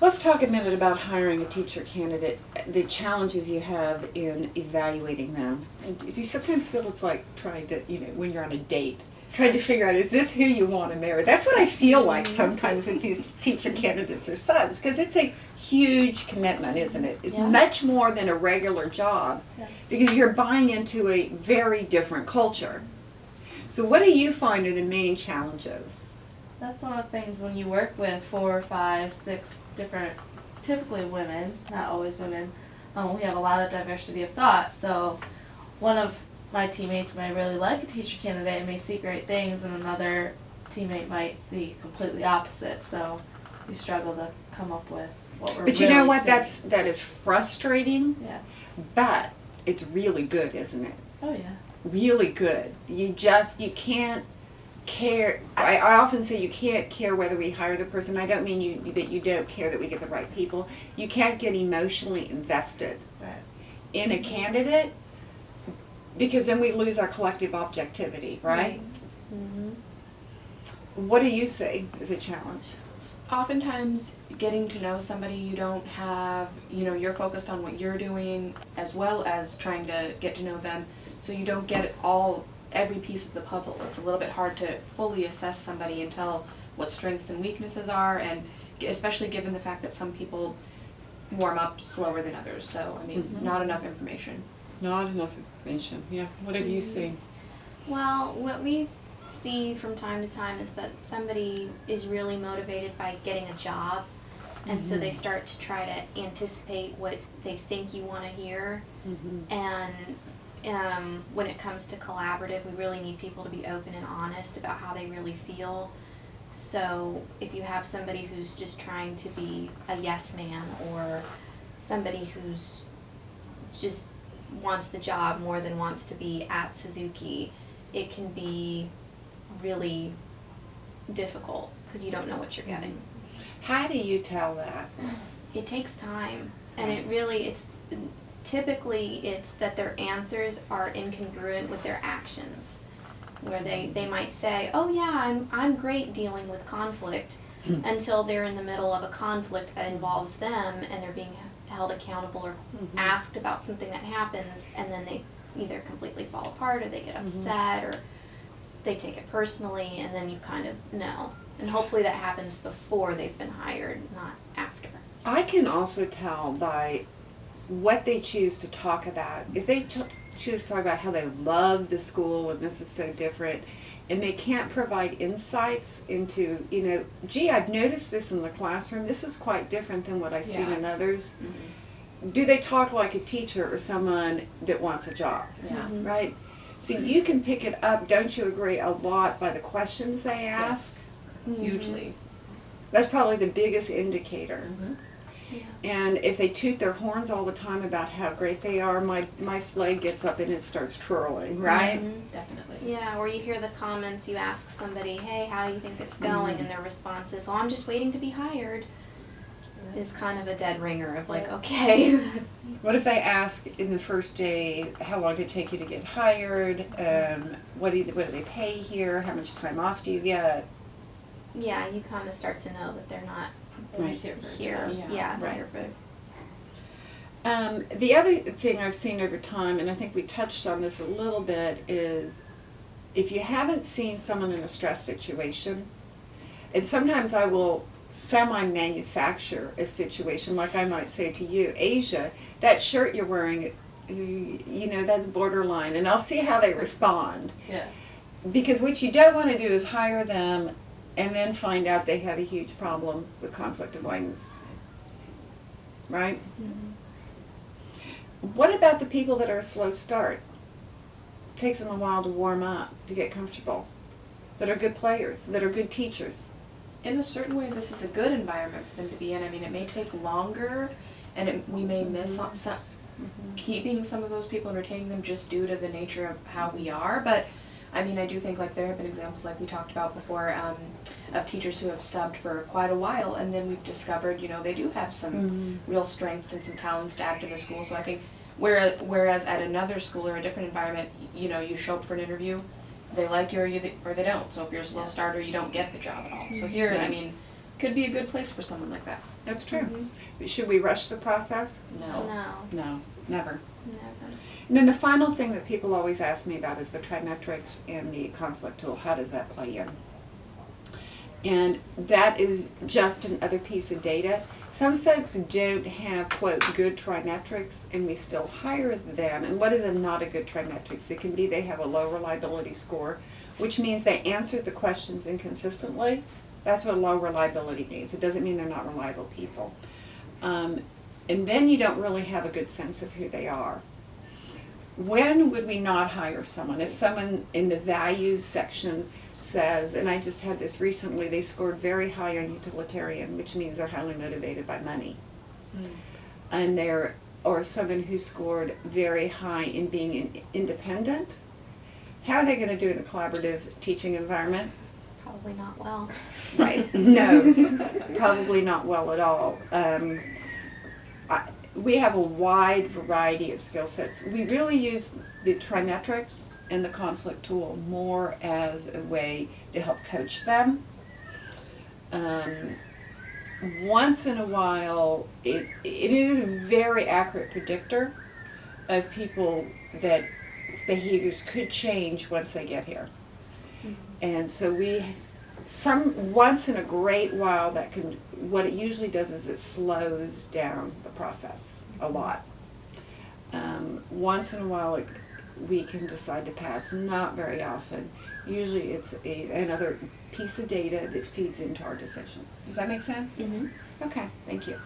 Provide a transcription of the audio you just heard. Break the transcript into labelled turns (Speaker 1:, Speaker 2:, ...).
Speaker 1: Let's talk a minute about hiring a teacher candidate, the challenges you have in evaluating them. And do you sometimes feel it's like trying to, when you're on a date, trying to figure out, is this who you want to marry? That's what I feel like sometimes with these teacher candidates or subs, because it's a huge commitment, isn't it? It's much more than a regular job, because you're buying into a very different culture. So what do you find are the main challenges?
Speaker 2: That's one of the things when you work with 4, 5, 6 different, typically women, not always women, we have a lot of diversity of thought. So one of my teammates may really like a teacher candidate and may see great things, and another teammate might see completely opposite. So we struggle to come up with what we're
Speaker 1: But you know what?
Speaker 2: seeing.
Speaker 1: That is frustrating.
Speaker 2: Yeah.
Speaker 1: But it's really good, isn't it?
Speaker 2: Oh yeah.
Speaker 1: Really good. You can't care. I often say you can't care whether we hire the person. I don't mean that you don't care that we get the right people. You can't get emotionally invested in a candidate, because then we lose our collective objectivity, right?
Speaker 2: Mm-hmm.
Speaker 1: What do you see as a challenge?
Speaker 3: Oftentimes, getting to know somebody, you don't have, you're focused on what you're doing as well as trying to get to know them, so you don't get every piece of the puzzle. It's a little bit hard to fully assess somebody and tell what strengths and weaknesses are, and especially given the fact that some people warm up slower than others. So, not enough information.
Speaker 1: Not enough information. Yeah. What have you seen?
Speaker 4: Well, what we see from time to time is that somebody is really motivated by getting a job, and so they start to try to anticipate what they think you want to hear. And when it comes to collaborative, we really need people to be open and honest about how they really feel. So if you have somebody who's just trying to be a yes man, or somebody who's just wants the job more than wants to be at Suzuki, it can be really difficult because you don't know what you're getting.
Speaker 1: How do you tell that?
Speaker 4: It takes time, and typically it's that their answers are incongruent with their actions, where they might say, oh yeah, I'm great dealing with conflict, until they're in the middle of a conflict that involves them and they're being held accountable or asked about something that happens, and then they either completely fall apart or they get upset or they take it personally, and then you kind of know. And hopefully that happens before they've been hired, not after.
Speaker 1: I can also tell by what they choose to talk about. If they choose to talk about how they love the school and this is so different, and they can't provide insights into, gee, I've noticed this in the classroom, this is quite different than what I've seen in others. Do they talk like a teacher or someone that wants a job?
Speaker 3: Yeah.
Speaker 1: Right? So you can pick it up, don't you agree, a lot by the questions they ask?
Speaker 3: Yes. Hugely.
Speaker 1: That's probably the biggest indicator.
Speaker 4: Yeah.
Speaker 1: And if they toot their horns all the time about how great they are, my flag gets up and it starts twirling, right?
Speaker 3: Definitely.
Speaker 4: Yeah, or you hear the comments, you ask somebody, hey, how do you think it's going? And their response is, well, I'm just waiting to be hired. Is kind of a dead ringer of like, okay.
Speaker 1: What if they ask in the first day, how long did it take you to get hired? What do they pay here? How much time off do you get?
Speaker 4: Yeah, you kind of start to know that they're not
Speaker 1: Right.
Speaker 4: here. Yeah,
Speaker 1: Right.
Speaker 4: here for.
Speaker 1: The other thing I've seen over time, and I think we touched on this a little bit, is if you haven't seen someone in a stress situation, and sometimes I will semi-manufacture a situation, like I might say to you, Asia, that shirt you're wearing, that's borderline, and I'll see how they respond.
Speaker 2: Yeah.
Speaker 1: Because what you don't want to do is hire them and then find out they have a huge problem with conflict avoidance. Right? What about the people that are a slow start? It takes them a while to warm up, to get comfortable, that are good players, that are good teachers.
Speaker 3: In a certain way, this is a good environment for them to be in. I mean, it may take longer, and we may miss on keeping some of those people and retaining them just due to the nature of how we are. But I mean, I do think there have been examples like we talked about before of teachers who have subbed for quite a while, and then we've discovered, they do have some real strengths and some talents to add to the school. So I think whereas at another school or a different environment, you show up for an interview, they like you or they don't. So if you're a slow starter, you don't get the job at all. So here, I mean, could be a good place for someone like that.
Speaker 1: That's true.
Speaker 4: Mhm.
Speaker 1: Should we rush the process?
Speaker 3: No.
Speaker 4: No,
Speaker 1: No, never.
Speaker 4: never.
Speaker 1: And then the final thing that people always ask me about is the trimetrics and the conflict tool. How does that play in? And that is just another piece of data. Some folks don't have, quote, good trimetrics, and we still hire them. And what is not a good trimetrics? It can be they have a low reliability score, which means they answered the questions inconsistently. That's what low reliability means. It doesn't mean they're not reliable people. And then you don't really have a good sense of who they are. When would we not hire someone? If someone in the values section says, and I just had this recently, they scored very high on utilitarian, which means they're highly motivated by money. And or someone who scored very high in being independent. How are they going to do in a collaborative teaching environment?
Speaker 4: Probably not well.
Speaker 1: Right. No, probably not well at all. We have a wide variety of skill sets. We really use the trimetrics and the conflict tool more as a way to help coach them. Once in a while, it is a very accurate predictor of people that behaviors could change once they get here. And so once in a great while what it usually does is it slows down the process a lot. Once in a while we can decide to pass, not very often. Usually it's another piece of data that feeds into our decision. Does that make sense?
Speaker 4: Mm-hmm.
Speaker 1: Okay, thank you.